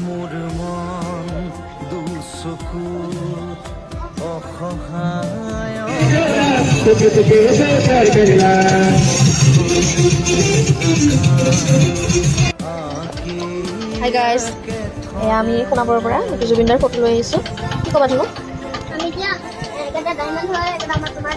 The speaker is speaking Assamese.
মোৰ মন দুচকু অসহায় হাই গাইজ, এয়া আমি সোণাপুৰৰ পৰা জুবিনদাৰ ফটো লৈ আহিছোঁ। কি ক'বা তুমি? আমি এতিয়া এটা ডায়মণ্ড হয়, এটা আমাৰ তোমাৰ